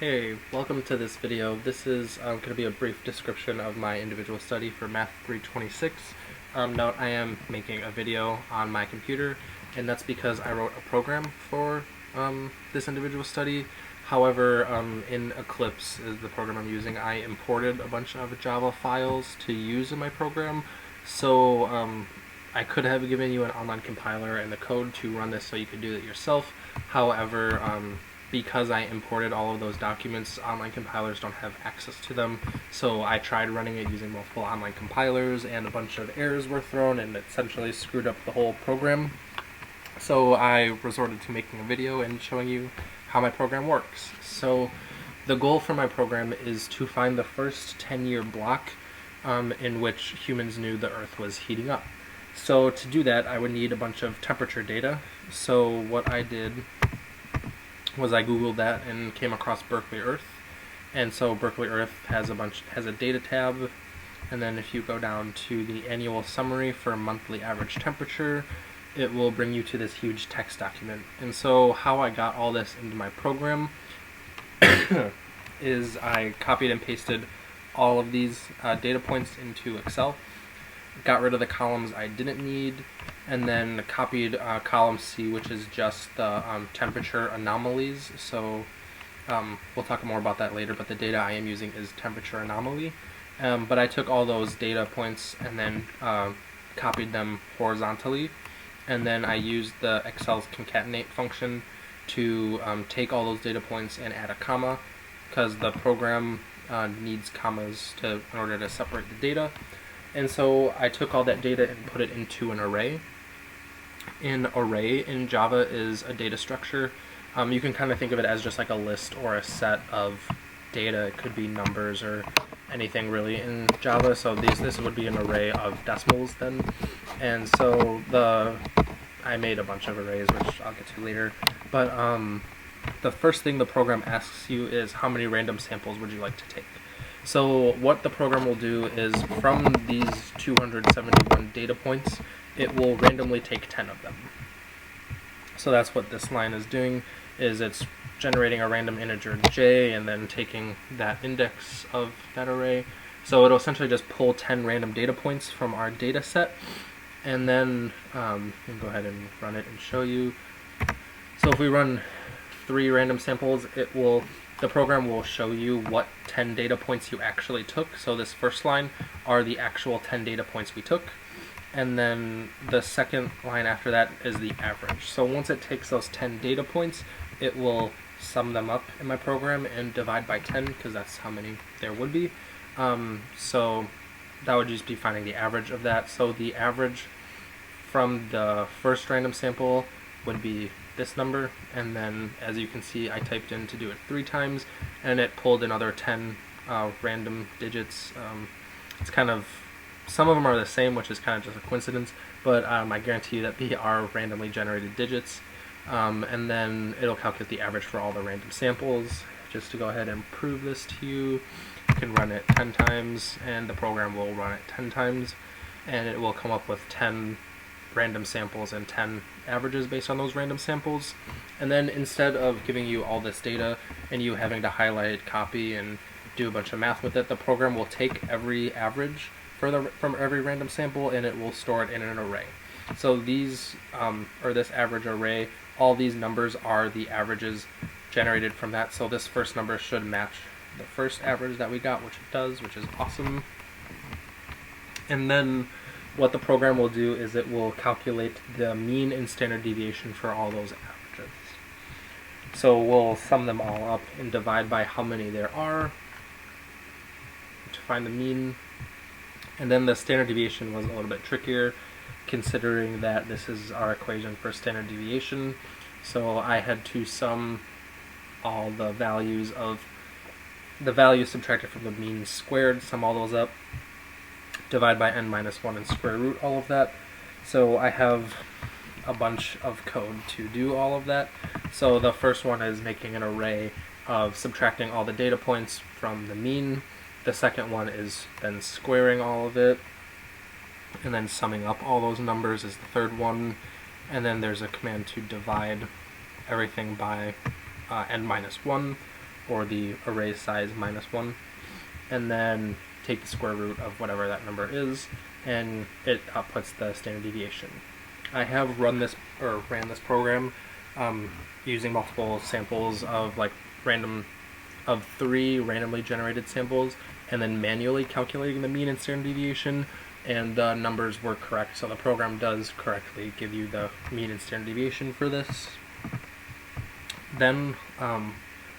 Hey, welcome to this video. This is going to be a brief description of my individual study for Mat326. Note, I am making a video on my computer, and that's because I wrote a program for this individual study. However, in Eclipse is the program I'm using, I imported a bunch of Java files to use in my program. So I could have given you an online compiler and the code to run this so you could do it yourself. However, because I imported all of those documents, online compilers don't have access to them, so I tried running it using multiple online compilers, and a bunch of errors were thrown, and it essentially screwed up the whole program. So I resorted to making a video and showing you how my program works. So the goal for my program is to find the first 10-year block in which humans knew the Earth was heating up. So to do that, I would need a bunch of temperature data. So what I did was I googled that and came across Berkeley Earth, and so Berkeley Earth has a data tab, and then if you go down to the annual summary for monthly average temperature, it will bring you to this huge text document. And so how I got all this into my program is I copied and pasted all of these data points into Excel, got rid of the columns I didn't need, and then copied column C, which is just the temperature anomalies. So we'll talk more about that later, but the data I am using is temperature anomaly. But I took all those data points and then copied them horizontally, and then I used the Excel's concatenate function to take all those data points and add a comma, because the program needs commas in order to separate the data. And so I took all that data and put it into an array. An array in Java is a data structure. You can kind of think of it as just like a list or a set of data. It could be numbers or anything really in Java. So this would be an array of decimals then. And so I made a bunch of arrays, which I'll get to later. But the first thing the program asks you is, how many random samples would you like to take? So what the program will do is, from these 271 data points, it will randomly take 10 of them. So that's what this line is doing, is it's generating a random integer j and then taking that index of that array. So it'll essentially just pull 10 random data points from our data set, and then I'll go ahead and run it and show you. So if we run 3 random samples, the program will show you what 10 data points you actually took. So this first line are the actual 10 data points we took. And then the second line after that is the average. So once it takes those 10 data points, it will sum them up in my program and divide by 10, because that's how many there would be. So that would just be finding the average of that. So the average from the first random sample would be this number, and then as you can see, I typed in to do it 3 times, and it pulled another 10 random digits. It's kind of, some of them are the same, which is kind of just a coincidence, but I guarantee you that they are randomly generated digits. And then it'll calculate the average for all the random samples. Just to go ahead and prove this to you, you can run it 10 times, and the program will run it 10 times, and it will come up with 10 random samples and 10 averages based on those random samples. And then instead of giving you all this data and you having to highlight, copy, and do a bunch of math with it, the program will take every average from every random sample, and it will store it in an array. So these, or this average array, all these numbers are the averages generated from that. So this first number should match the first average that we got, which it does, which is awesome. And then what the program will do is it will calculate the mean and standard deviation for all those averages. So we'll sum them all up and divide by how many there are to find the mean. And then the standard deviation was a little bit trickier, considering that this is our equation for standard deviation. So I had to sum all the values subtracted from the mean squared, sum all those up, divide by n minus 1 and square root all of that. So I have a bunch of code to do all of that. So the first one is making an array of subtracting all the data points from the mean. The second one is then squaring all of it, and then summing up all those numbers is the third one. And then there's a command to divide everything by n minus 1. or the array size -1, and then take the square root of whatever that number is, and it outputs the standard deviation. I have ran this program using multiple samples of of 3 randomly generated samples, and then manually calculating the mean and standard deviation, and the numbers were correct. So the program does correctly give you the mean and standard deviation for this. Then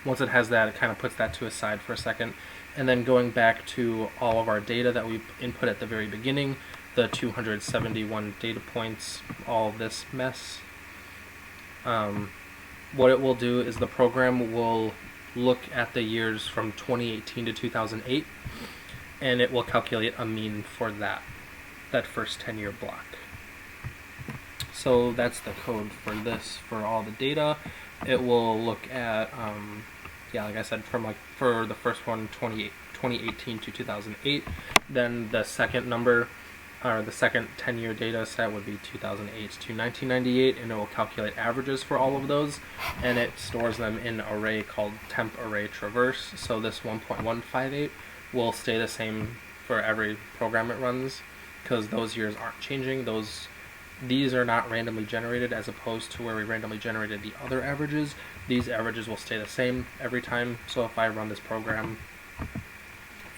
once it has that, it kind of puts that to a side for a second, and then going back to all of our data that we input at the very beginning, the 271 data points, all of this mess, what it will do is the program will look at the years from 2018 to 2008, and it will calculate a mean for that first 10-year block. So that's the code for this, for all the data. It will look at, like I said, for the first one, 2018 to 2008. Then the second number, or the second 10-year data set would be 2008 to 1998, and it will calculate averages for all of those, and it stores them in an array called temp array traverse. So this 1.158 will stay the same for every program it runs, because those years aren't changing. These are not randomly generated, as opposed to where we randomly generated the other averages. These averages will stay the same every time. So if I run this program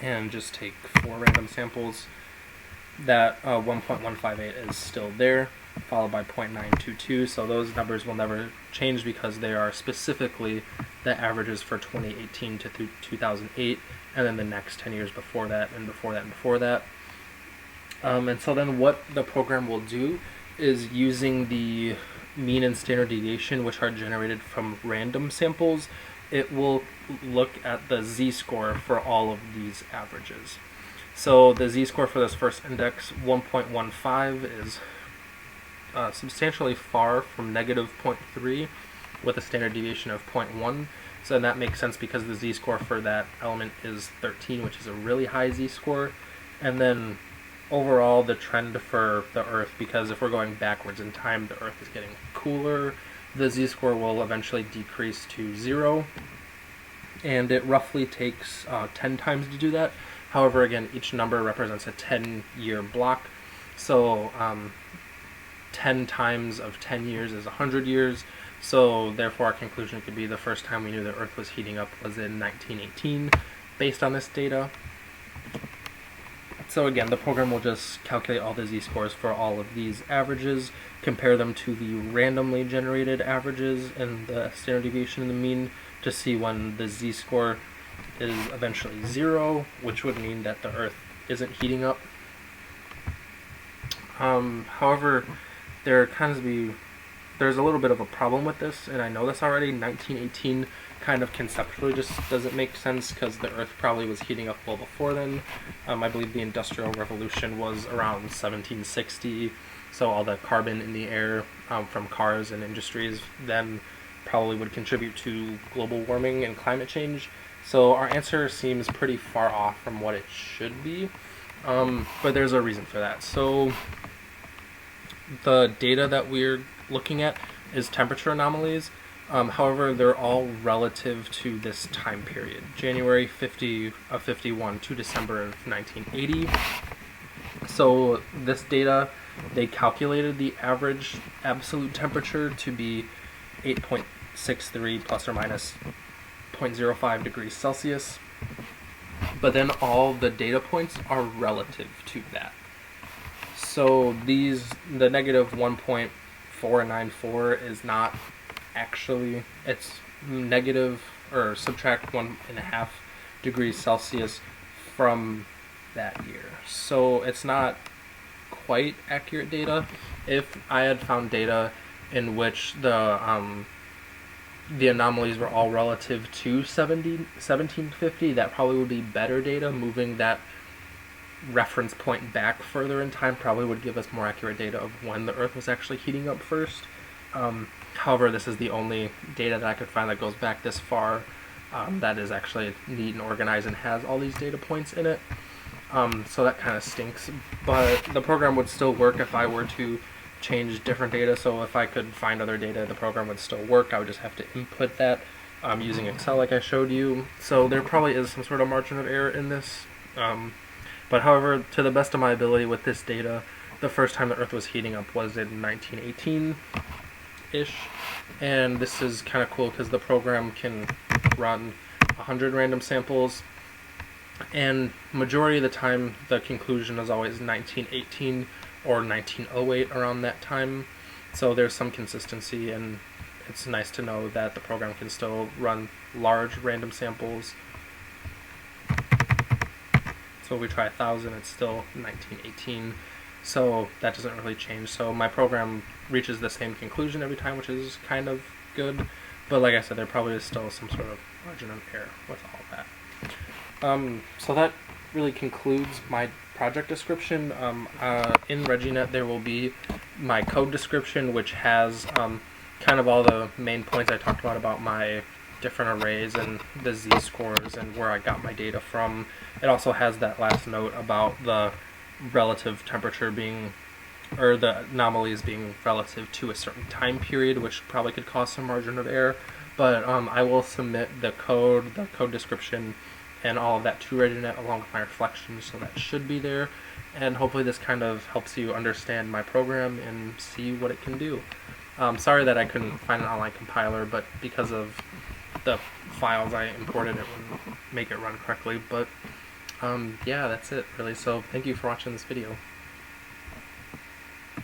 and just take 4 random samples, that 1.158 is still there, followed by 0.922. So those numbers will never change, because they are specifically the averages for 2018 to 2008, and then the next 10 years before that, and before that, and before that. And so then what the program will do is, using the mean and standard deviation, which are generated from random samples, it will look at the z-score for all of these averages. So the z-score for this first index, 1.15, is substantially far from -0.3, with a standard deviation of 0.1. So that makes sense, because the z-score for that element is 13, which is a really high z-score. And then overall, the trend for the Earth, because if we're going backwards in time, the Earth is getting cooler, the z-score will eventually decrease to 0, and it roughly takes 10 times to do that. However, again, each number represents a 10-year block, so 10 times of 10 years is 100 years, so therefore our conclusion could be the first time we knew the Earth was heating up was in 1918, based on this data. So again, the program will just calculate all the z-scores for all of these averages, compare them to the randomly generated averages and the standard deviation and the mean, to see when the z-score is eventually 0, which would mean that the Earth isn't heating up. However, there's a little bit of a problem with this, and I know this already. 1918 kind of conceptually just doesn't make sense, because the Earth probably was heating up well before then. I believe the Industrial Revolution was around 1760, so all the carbon in the air from cars and industries then probably would contribute to global warming and climate change. So our answer seems pretty far off from what it should be, but there's a reason for that. So the data that we're looking at is temperature anomalies. However, they're all relative to this time period, January 51 to December of 1980. So this data, they calculated the average absolute temperature to be 8.63 plus or minus 0.05 degrees Celsius, but then all the data points are relative to that. So the negative 1.494 is not actually, it's negative, or subtract 1.5 degrees Celsius from that year. So it's not quite accurate data. If I had found data in which the anomalies were all relative to 1750, that probably would be better data. Moving that reference point back further in time probably would give us more accurate data of when the Earth was actually heating up first. However, this is the only data that I could find that goes back this far, that is actually neat and organized and has all these data points in it. So that kind of stinks, but the program would still work if I were to change different data. So if I could find other data, the program would still work. I would just have to input that using Excel like I showed you. So there probably is some sort of margin of error in this. But however, to the best of my ability with this data, the first time the Earth was heating up was in 1918-ish. And this is kind of cool because the program can run 100 random samples. And majority of the time, the conclusion is always 1918 or 1908, around that time. So there's some consistency, and it's nice to know that the program can still run large random samples. So if we try 1,000, it's still 1918. So that doesn't really change. So my program reaches the same conclusion every time, which is kind of good. But like I said, there probably is still some sort of margin of error with all of that. So that really concludes my project description. In ReggieNet there will be my code description, which has kind of all the main points I talked about my different arrays and the z-scores and where I got my data from. It also has that last note about the relative temperature being, or the anomalies being relative to a certain time period, which probably could cause some margin of error. But I will submit the code description, and all of that to ReggieNet along with my reflections, so that should be there. And hopefully this kind of helps you understand my program and see what it can do. Sorry that I couldn't find an online compiler, but because of the files I imported, it wouldn't make it run correctly. But yeah, that's it really. So thank you for watching this video.